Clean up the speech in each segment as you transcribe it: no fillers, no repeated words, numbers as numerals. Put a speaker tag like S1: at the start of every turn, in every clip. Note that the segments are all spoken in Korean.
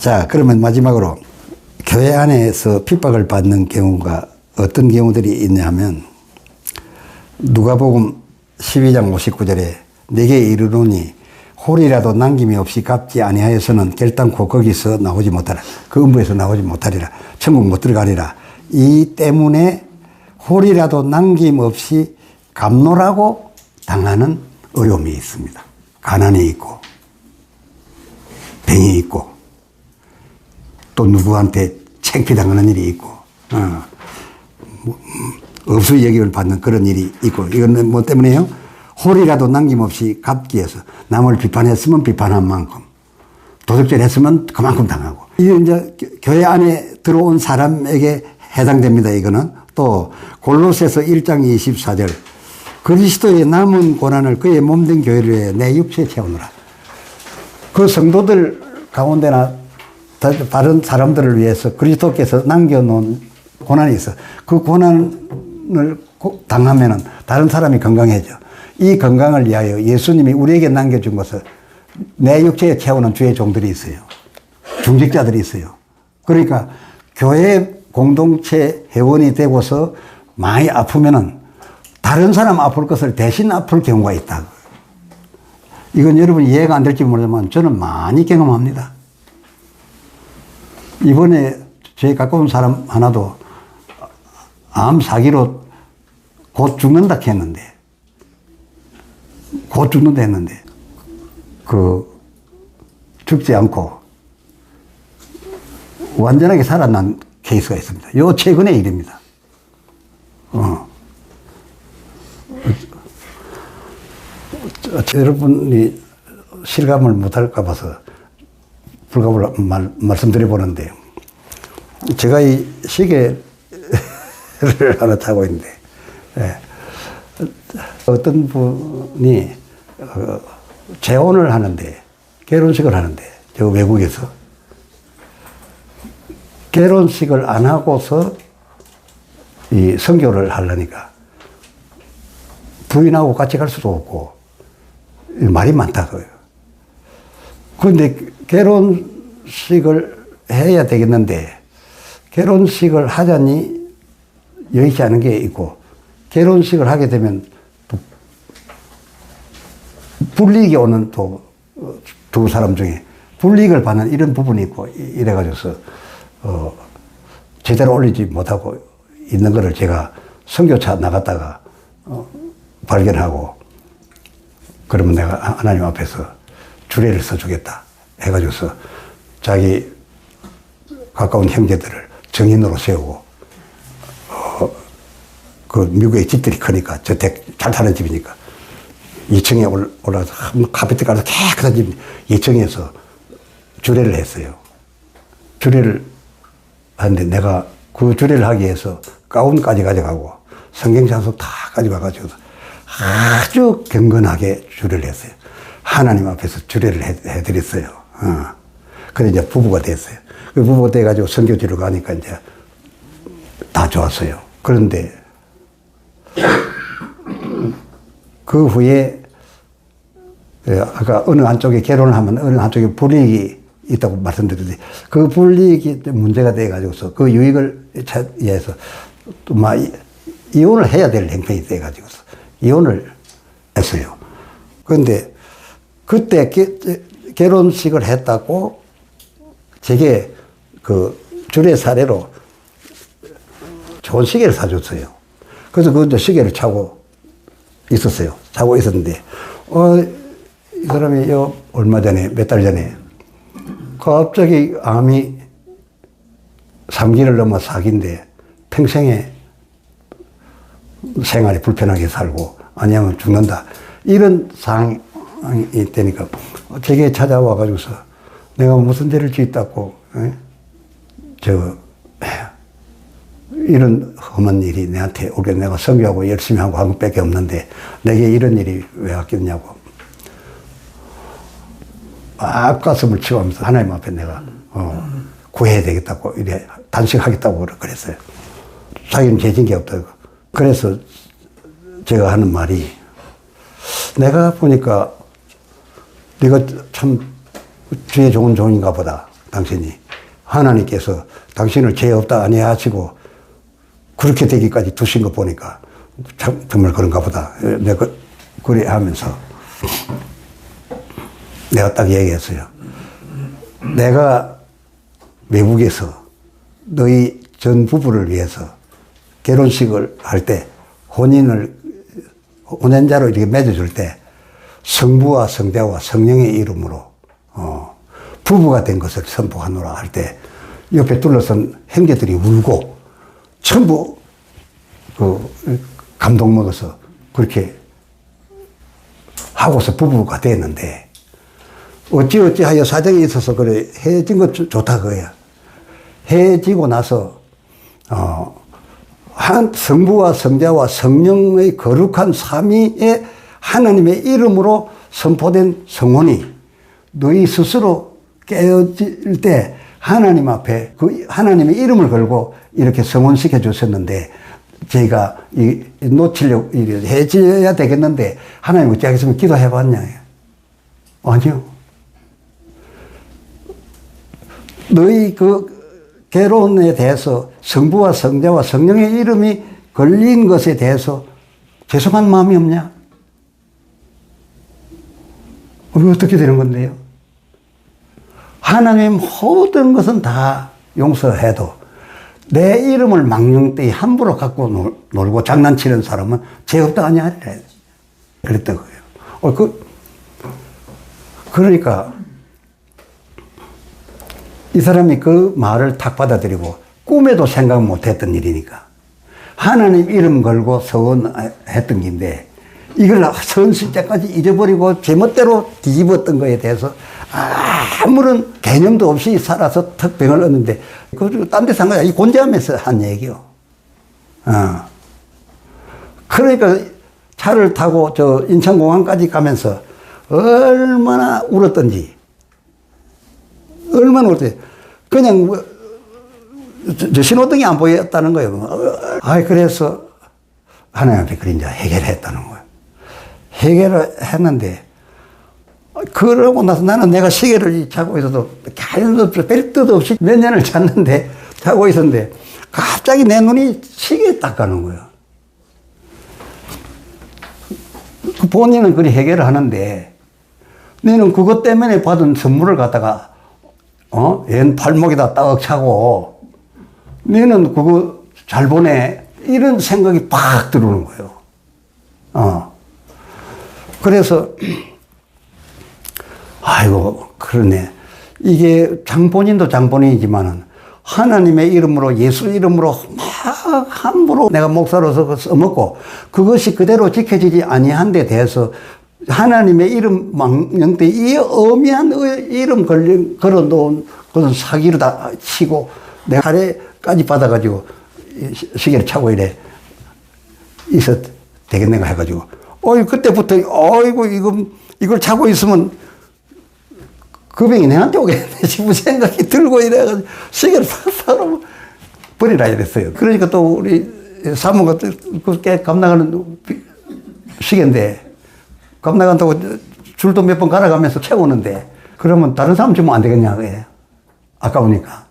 S1: 자, 그러면 마지막으로 교회 안에서 핍박을 받는 경우가 어떤 경우들이 있냐면 누가복음 12장 59절에 내게 이르노니 홀이라도 남김이 없이 갚지 아니하여서는 결단코 거기서 나오지 못하라. 그 음부에서 나오지 못하리라. 천국 못 들어가리라. 이 때문에 홀이라도 남김없이 갚노라고 당하는 어려움이 있습니다. 가난이 있고 병이 있고 또 누구한테 창피당하는 일이 있고 업수 얘기를 받는 그런 일이 있고 이건 뭐 때문에요? 홀이라도 남김없이 갚기 위해서 남을 비판했으면 비판한 만큼 도덕질 했으면 그만큼 당하고 이게 이제 교회 안에 들어온 사람에게 해당됩니다. 이거는 또 골로새서 1장 24절 그리스도의 남은 고난을 그의 몸된 교회를 위해 내 육체에 채우노라. 그 성도들 가운데나 다른 사람들을 위해서 그리스도께서 남겨놓은 고난이 있어. 그 고난을 당하면은 다른 사람이 건강해져. 이 건강을 위하여 예수님이 우리에게 남겨준 것을 내 육체에 채우는 주의 종들이 있어요. 중직자들이 있어요. 그러니까 교회 공동체 회원이 되고서 많이 아프면은 다른 사람 아플 것을 대신 아플 경우가 있다. 이건 여러분 이해가 안 될지 모르지만 저는 많이 경험합니다. 이번에 제 가까운 사람 하나도 암 사기로 곧 죽는다 했는데 죽지 않고 완전하게 살아난 케이스가 있습니다. 요 최근의 일입니다. 여러분이 실감을 못할까 봐서 불갑을 말씀드려 보는데 제가 이 시계를 하나 타고 있는데 어떤 분이 재혼을 하는데 결혼식을 하는데 저 외국에서 결혼식을 안 하고서 이 선교를 하려니까 부인하고 같이 갈 수도 없고 말이 많다고요. 그런데 결혼식을 해야 되겠는데 결혼식을 하자니 여의치 않은 게 있고 결혼식을 하게 되면 불이익이 오는 또 두 사람 중에 불이익을 받는 이런 부분이 있고 이래가지고서 제대로 올리지 못하고 있는 거를 제가 선교차 나갔다가 발견하고 그러면 내가 하나님 앞에서 주례를 써주겠다 해가지고서 자기 가까운 형제들을 정인으로 세우고 그 미국의 집들이 크니까 저택 잘 사는 집이니까 2층에 올라가서 카페트 깔아서 깨끗한 집 2층에서 주례를 했어요. 주례를 하는데 내가 그 주례를 하기 위해서 가운까지 가져가고 성경장소 다 가져가가지고 아주 경건하게 주례를 했어요. 하나님 앞에서 주례를 해드렸어요. 그래 이제 부부가 됐어요. 그 부부가 돼가지고 선교지로 가니까 이제 다 좋았어요. 그런데 그 후에 아까 어느 한쪽에 결혼을 하면 어느 한쪽에 불이익이 있다고 말씀드렸는데 그 불이익이 문제가 돼가지고서 그 유익을 위해서 또 막 이혼을 해야 될 형편이 돼가지고서 이혼을 했어요. 그런데 그때 결혼식을 했다고 제게 그 주례 사례로 좋은 시계를 사줬어요. 그래서 그 시계를 차고 있었어요. 차고 있었는데, 이 사람이 얼마 전에, 몇 달 전에, 갑자기 암이 3기를 넘어 4기인데, 평생에 생활이 불편하게 살고, 아니면 죽는다. 이런 상황이 되니까, 제게 찾아와가지고서, 내가 무슨 죄를 지었다고, 이런 험한 일이 내한테 오게 내가 선교하고 열심히 하고 한 것밖에 없는데 내게 이런 일이 왜 왔겠냐고 막 가슴을 치고 하면서 하나님 앞에 내가 구해야 되겠다고 이래 단식하겠다고 그랬어요. 자기는 죄진 게 없다고. 그래서 제가 하는 말이 내가 보니까 네가 참 주의 좋은 종인가 보다. 당신이. 하나님께서 당신을 죄 없다 아니하시고 그렇게 되기까지 두신 거 보니까 정말 그런가 보다. 내가 그래 하면서 내가 딱 얘기했어요. 내가 외국에서 너희 전 부부를 위해서 결혼식을 할 때 혼연자로 이렇게 맺어줄 때 성부와 성자와 성령의 이름으로 부부가 된 것을 선포하노라 할 때 옆에 둘러선 형제들이 울고 전부 감동 먹어서 그렇게 하고서 부부가 됐는데 어찌하여 사정이 있어서 그래 헤어진 것 좋다 그거야. 헤어지고 나서 성부와 성자와 성령의 거룩한 삼위의 하나님의 이름으로 선포된 성혼이 너희 스스로 깨어질 때 하나님 앞에 그 하나님의 이름을 걸고 이렇게 성혼시켜 주셨는데 저희가 놓치려고 해줘야 되겠는데 하나님 어찌 하겠으면 기도해 봤냐? 아니요. 너희 그 결혼에 대해서 성부와 성자와 성령의 이름이 걸린 것에 대해서 죄송한 마음이 없냐? 어떻게 되는 건데요? 하나님 모든 것은 다 용서해도 내 이름을 망령되이 함부로 갖고 놀고 장난치는 사람은 죄 없다 아니야? 그랬던 거예요. 그러니까 이 사람이 그 말을 탁 받아들이고 꿈에도 생각 못 했던 일이니까 하나님 이름 걸고 서원했던 긴데 이걸 선실제까지 잊어버리고 제멋대로 뒤집었던 거에 대해서 아무런 개념도 없이 살아서 턱병을 얻는데 그리고 딴 데 산 거야. 이 곤지암에서 한 얘기요. 그러니까 차를 타고 저 인천공항까지 가면서 얼마나 울었던지 그냥 저 신호등이 안 보였다는 거예요. 그래서 하나님 앞에 그림자 해결했다는 거예요. 해결을 했는데 그러고 나서 나는 내가 시계를 차고 있어도 별 뜻 없이 몇 년을 잤는데 자고 있었는데 갑자기 내 눈이 시계에 딱 가는 거예요. 본인은 그리 해결을 하는데 너는 그것 때문에 받은 선물을 갖다가 왼 팔목에다 딱 차고 너는 그거 잘 보내 이런 생각이 팍 들어오는 거예요. 그래서 아이고 그러네. 이게 장본인도 장본인이지만은 하나님의 이름으로 예수 이름으로 막 함부로 내가 목사로서 써먹고 그것이 그대로 지켜지지 아니한 데 대해서 하나님의 이름 망령때 이 엄한 이름 걸어놓은 그런 사기로 다 치고 내가 가래까지 받아가지고 시계를 차고 이래 있어 되겠는가 해가지고 그때부터 이걸 차고 있으면 그 병이 내한테 오겠네 싶은 생각이 들고 이래가지고 시계를 팍 버리라 이랬어요. 그러니까 또 우리 사모가 그렇게 감나가는 시계인데 감나간다고 줄도 몇 번 갈아가면서 채우는데 그러면 다른 사람 주면 안 되겠냐 그게 아까우니까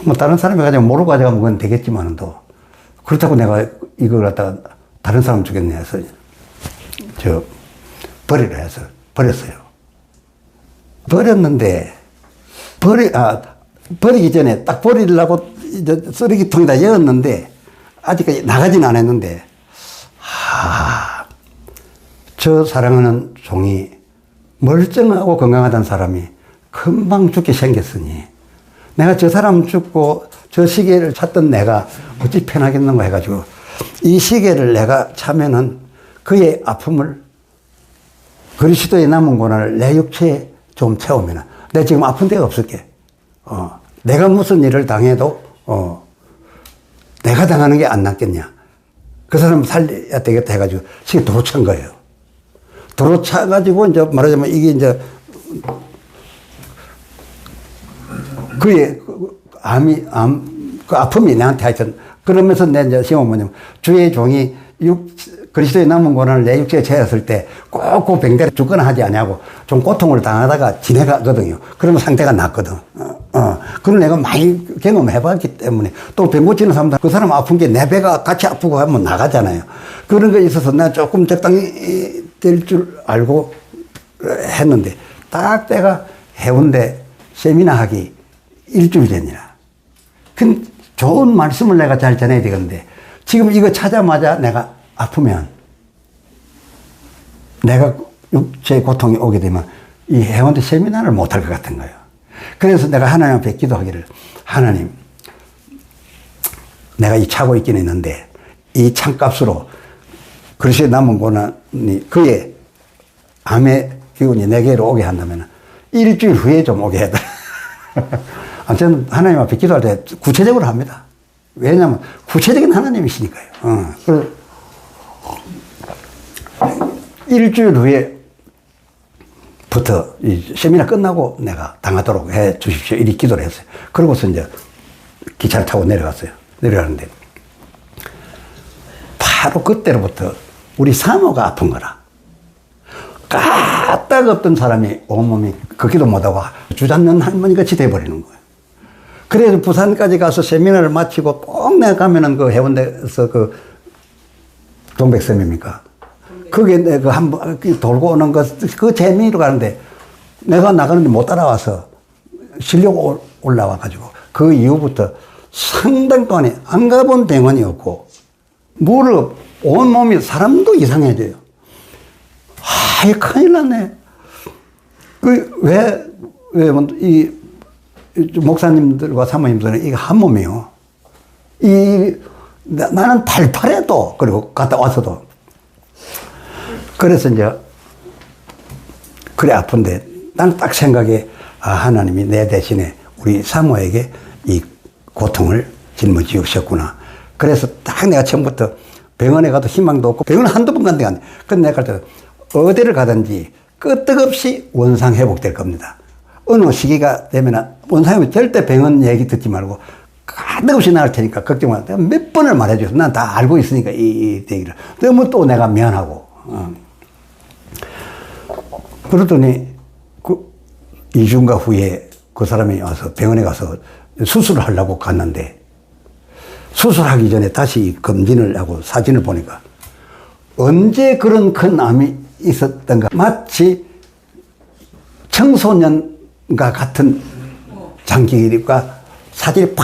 S1: 뭐 다른 사람이 가지고 모르고 가져가면 그건 되겠지만은 또 그렇다고 내가 이걸 갖다가 다른 사람 주겠네 해서 버리라 해서 버렸어요. 버렸는데 버리기 전에 딱 버리려고 이제 쓰레기통에다 열었는데 아직까지 나가진 않았는데 저 사랑하는 종이 멀쩡하고 건강하다는 사람이 금방 죽게 생겼으니 내가 저 사람 죽고 저 시계를 찾던 내가 어찌 편하겠는가 해가지고 이 시계를 내가 차면은 그의 아픔을 그리스도의 남은 고난을 내 육체에 좀 채우면 내가 지금 아픈 데가 없을게. 내가 무슨 일을 당해도 내가 당하는 게 안 낫겠냐. 그 사람 살려야 되겠다 해가지고 시계 도로 찬 거예요. 도로 차가지고 이제 말하자면 이게 이제 그의 그 아픔이 나한테 하여튼 그러면서 내 이제 시험은 뭐냐면 주의 종이 그리스도의 남은 고난을 내 육체에 채웠을 때 꼭 그 병대로 죽거나 하지 않냐고 좀 고통을 당하다가 지내가거든요. 그러면 상태가 낫거든. 그걸 내가 많이 경험해봤기 때문에 또 병 고치는 사람들 그 사람 아픈 게 내 배가 같이 아프고 하면 나가잖아요. 그런 거에 있어서 내가 조금 적당히 될 줄 알고 했는데 딱 내가 해운대 세미나 하기 일주일 전이라. 그 좋은 말씀을 내가 잘 전해야 되겠는데 지금 이거 찾자마자 내가 아프면 내가 육체의 고통이 오게 되면 이 해운대 세미나를 못할 것 같은 거예요. 그래서 내가 하나님 앞에 기도하기를 하나님 내가 이 차고 있긴 있는데 이 찬값으로 그리스도의 남은 고난이 그의 암의 기운이 내게로 오게 한다면 일주일 후에 좀 오게 해달라. 저는 하나님 앞에 기도할 때 구체적으로 합니다. 왜냐하면 구체적인 하나님이시니까요. 그래서 일주일 후에부터 이 세미나 끝나고 내가 당하도록 해 주십시오. 이리 기도를 했어요. 그러고서 이제 기차를 타고 내려갔어요. 내려가는데 바로 그때로부터 우리 사모가 아픈 거라. 까딱 없던 사람이 온몸이 걷기도 못하고 주잡는 할머니 같이 돼버리는 거예요. 그래서 부산까지 가서 세미나를 마치고 꼭 내가 가면은 그 해운대에서 그 동백섬입니까? 그게 내가 한번 돌고 오는 그 재미로 가는데 내가 나가는데 못 따라와서 실려고 올라와가지고 그 이후부터 상당 동안에 안 가본 병원이 없고 무릎, 온몸이 사람도 이상해져요. 아이, 큰일 났네. 이 목사님들과 사모님들은 이게 한 몸이요. 나는 팔팔해도, 그리고 갔다 와서도. 그래서 이제, 그래 아픈데, 난 딱 생각에, 하나님이 내 대신에 우리 사모에게 이 고통을 짊어지셨구나. 그래서 딱 내가 처음부터 병원에 가도 희망도 없고, 병원을 한두 번 간데 안 돼. 근데 내가 갈 때, 어디를 가든지 끄떡없이 원상 회복될 겁니다. 어느 시기가 되면 원상회복 절대 병원 얘기 듣지 말고 끄떡없이 나을 테니까 걱정 마. 몇 번을 말해줘서 난 다 알고 있으니까 이 얘기를. 너무 또 내가 미안하고. 그러더니 그 2주인가 후에 그 사람이 와서 병원에 가서 수술을 하려고 갔는데 수술하기 전에 다시 검진을 하고 사진을 보니까 언제 그런 큰 암이 있었던가 마치 청소년과 같은 장기가 사진이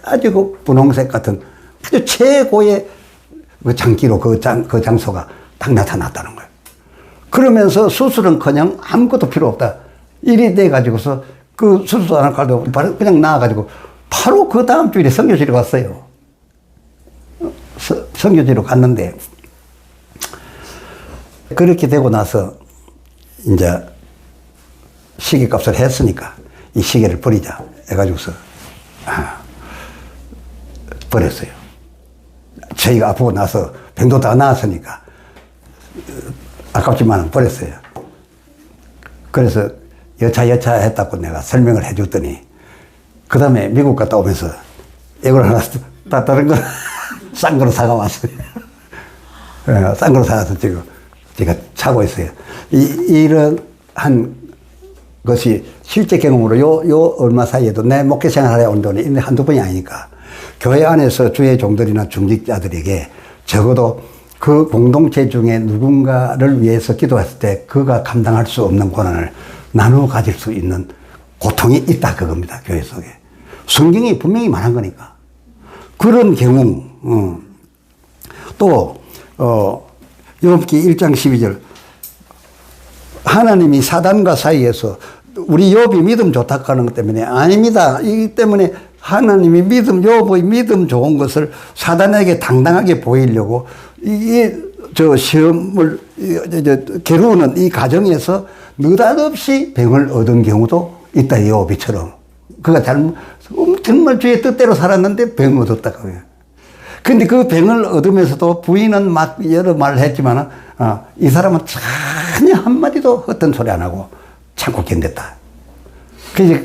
S1: 빠지고 분홍색 같은 아주 최고의 그 장기로 그 장소가 딱 나타났다는 거예요. 그러면서 수술은커녕 아무것도 필요 없다. 일이 돼가지고서 그 수술도 안 할까도 그냥 나와가지고 바로 그 다음 주일에 선교지로 갔어요. 선교지로 갔는데 그렇게 되고 나서 이제 시계값을 했으니까 이 시계를 버리자 해가지고서 버렸어요. 저희가 아프고 나서 병도 다 나았으니까 아깝지만 버렸어요. 그래서 여차 했다고 내가 설명을 해줬더니 그 다음에 미국 갔다 오면서 이걸 하나 다른 거 싼 거로 사가 왔어요. 싼 거로 사가서 지금 제가 차고 있어요. 이러한 것이 실제 경험으로 요 얼마 사이에도 내 목회 생활에 온 돈이 한두 번이 아니니까 교회 안에서 주의 종들이나 중직자들에게 적어도 그 공동체 중에 누군가를 위해서 기도했을 때 그가 감당할 수 없는 고난을 나누어 가질 수 있는 고통이 있다 그겁니다. 교회 속에. 성경이 분명히 말한 거니까. 그런 경우 또 욥기 1장 12절 하나님이 사단과 사이에서 우리 욥이 믿음 좋다고 하는 것 때문에 아닙니다. 이 때문에 하나님이 욥의 믿음 좋은 것을 사단에게 당당하게 보이려고 이게 시험을 겨루는 이 과정에서 느닷없이 병을 얻은 경우도 있다. 욥이처럼. 그가 정말 주의 뜻대로 살았는데 병을 얻었다고 해요. 근데 그 병을 얻으면서도 부인은 막 여러 말을 했지만, 이 사람은 전혀 한마디도 헛된 소리 안 하고 참고 견뎠다. 그래서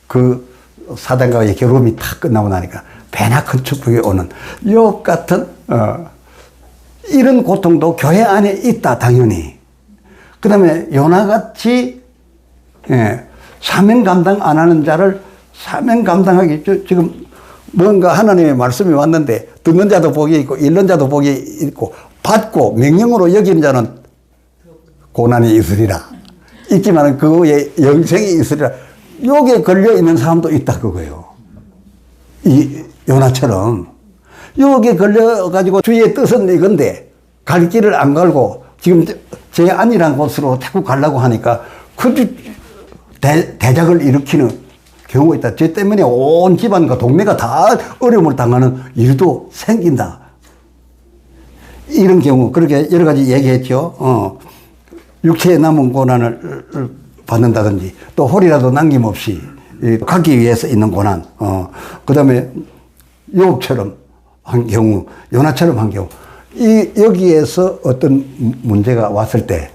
S1: 그 사단과의 겨루음이 탁 끝나고 나니까 배나 큰 축복이 오는 욥 같은, 이런 고통도 교회 안에 있다, 당연히. 그 다음에 요나같이, 사명 감당 안 하는 자를 사명 감당하기, 지금 뭔가 하나님의 말씀이 왔는데, 듣는 자도 복이 있고, 읽는 자도 복이 있고, 받고 명령으로 여기는 자는 고난이 있으리라. 있지만 그거에 영생이 있으리라. 요게 걸려 있는 사람도 있다, 그거예요. 이 요나처럼. 요게 걸려가지고 주의 뜻은 이건데, 갈 길을 안 갈고, 지금 제 안이란 곳으로 자꾸 가려고 하니까, 대작을 일으키는 경우가 있다. 저 때문에 온 집안과 동네가 다 어려움을 당하는 일도 생긴다. 이런 경우, 그렇게 여러 가지 얘기했죠. 육체에 남은 고난을 받는다든지, 또 홀이라도 남김없이 가기 위해서 있는 고난, 그 다음에 욥처럼 한 경우, 요나처럼 한 경우, 여기에서 어떤 문제가 왔을 때,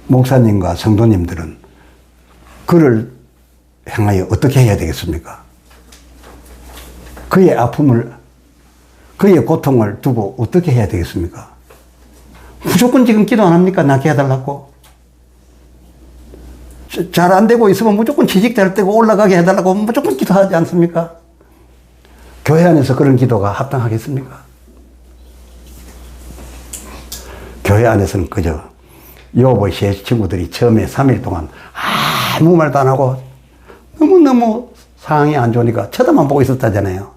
S1: 목사님과 성도님들은 그를 향하여 어떻게 해야 되겠습니까? 그의 아픔을, 그의 고통을 두고 어떻게 해야 되겠습니까? 무조건 지금 기도 안 합니까? 낫게 해달라고. 잘 안 되고 있으면 무조건 취직 잘 되고 올라가게 해달라고 무조건 기도하지 않습니까? 교회 안에서 그런 기도가 합당하겠습니까? 교회 안에서는 그저 욥의 세 친구들이 처음에 3일 동안 아무 말도 안 하고 너무너무 상황이 안 좋으니까 쳐다만 보고 있었다잖아요.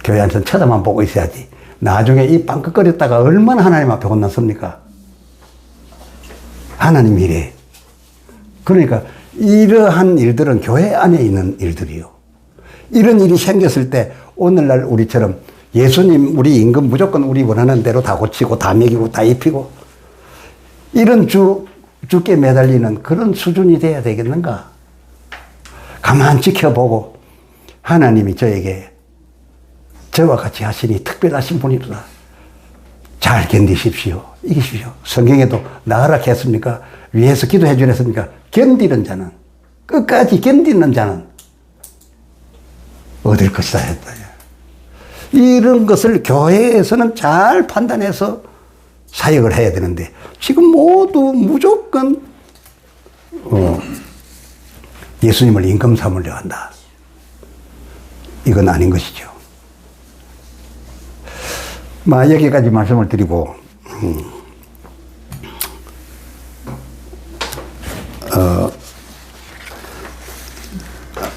S1: 교회 안에서는 쳐다만 보고 있어야지. 나중에 이 빵긋거렸다가 얼마나 하나님 앞에 혼났습니까? 하나님 이래. 그러니까 이러한 일들은 교회 안에 있는 일들이요. 이런 일이 생겼을 때 오늘날 우리처럼 예수님 우리 임금 무조건 우리 원하는 대로 다 고치고 다 먹이고 다 입히고 이런 주께 매달리는 그런 수준이 돼야 되겠는가? 가만 지켜보고 하나님이 저에게 저와 같이 하시니 특별하신 분이로다. 잘 견디십시오. 이기십시오. 성경에도 나으라 했습니까? 위에서 기도해 주랬습니까? 견디는 자는, 끝까지 견디는 자는 얻을 것이다 했다. 이런 것을 교회에서는 잘 판단해서 사역을 해야 되는데 지금 모두 무조건 예수님을 임금 삼으려 한다. 이건 아닌 것이죠. 여기까지 말씀을 드리고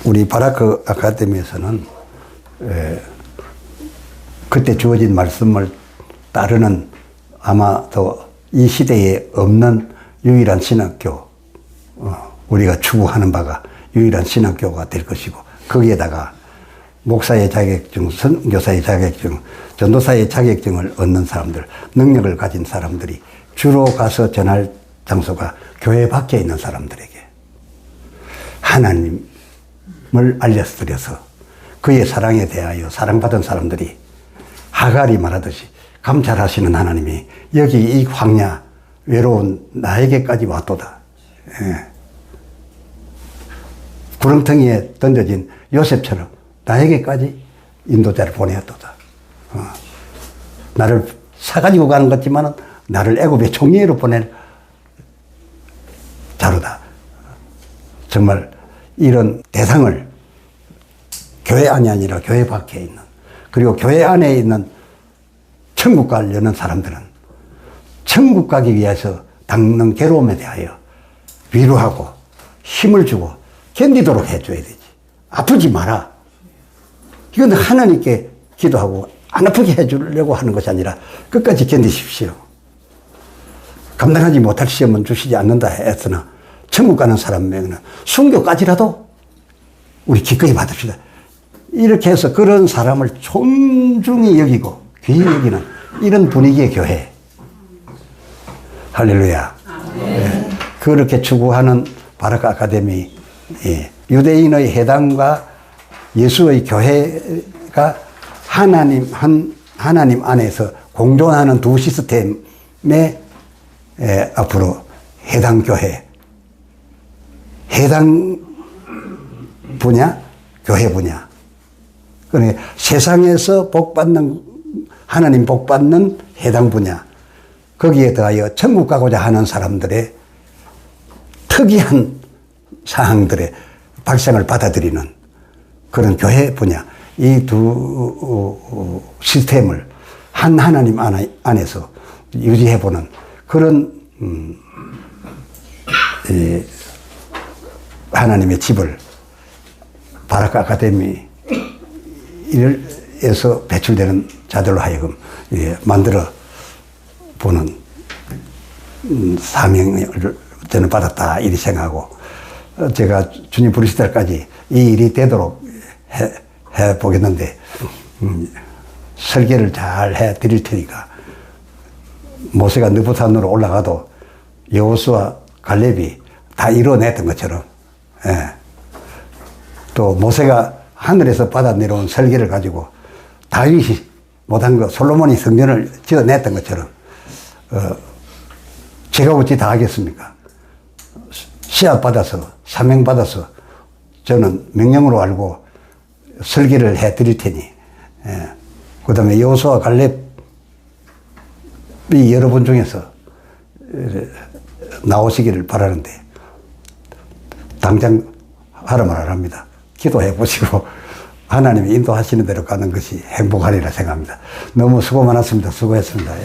S1: 우리 바라크 아카데미에서는 그때 주어진 말씀을 따르는 아마도 이 시대에 없는 유일한 신학교, 우리가 추구하는 바가 유일한 신학교가 될 것이고 거기에다가 목사의 자격증, 선교사의 자격증, 전도사의 자격증을 얻는 사람들, 능력을 가진 사람들이 주로 가서 전할 장소가 교회 밖에 있는 사람들에게 하나님을 알려드려서 그의 사랑에 대하여 사랑받은 사람들이 하갈이 말하듯이 감찰하시는 하나님이 여기 이 광야 외로운 나에게까지 왔도다. 구렁텅이에 던져진 요셉처럼 나에게까지 인도자를 보내었도다. 나를 사가지고 가는 것 같지만 나를 애굽의 총리로 보낼 자로다. 정말 이런 대상을 교회 안이 아니라 교회 밖에 있는 그리고 교회 안에 있는 천국 가려는 사람들은 천국 가기 위해서 당는 괴로움에 대하여 위로하고 힘을 주고 견디도록 해줘야 되지. 아프지 마라. 이건 하나님께 기도하고 안 아프게 해주려고 하는 것이 아니라 끝까지 견디십시오. 감당하지 못할 시험은 주시지 않는다 했으나 천국 가는 사람에게는 순교까지라도 우리 기꺼이 받읍시다. 이렇게 해서 그런 사람을 존중히 여기고 귀히 여기는 이런 분위기의 교회. 할렐루야. 네. 그렇게 추구하는 바라크 아카데미, 유대인의 해당과 예수의 교회가 하나님 안에서 공존하는 두 시스템의 앞으로 해당 교회, 해당 분야, 교회 분야. 그러니까 세상에서 복받는 하나님 복 받는 해당 분야, 거기에 더하여 천국 가고자 하는 사람들의 특이한 사항들의 발상을 받아들이는 그런 교회 분야, 이 두 시스템을 한 하나님 안에서 유지해보는 그런 하나님의 집을 바라크 아카데미에서 배출되는 자들로 하여금 만들어 보는 사명을 저는 받았다 이렇게 생각하고, 제가 주님 부르실 때까지 이 일이 되도록 해 보겠는데, 설계를 잘 해 드릴 테니까 모세가 느부산으로 올라가도 여호수아 갈렙이 다 이뤄냈던 것처럼, 또 모세가 하늘에서 받아 내려온 설계를 가지고 다윗이 못한 거 솔로몬이 성전을 지어냈던 것처럼, 제가 어찌 다 하겠습니까? 시합 받아서 사명 받아서 저는 명령으로 알고 설계를 해 드릴 테니, 그 다음에 여호수아 갈렙이 여러분 중에서 나오시기를 바라는데 당장 하라 말 안 합니다. 기도해 보시고 하나님이 인도하시는 대로 가는 것이 행복하리라 생각합니다. 너무 수고 많았습니다. 수고했습니다. 예.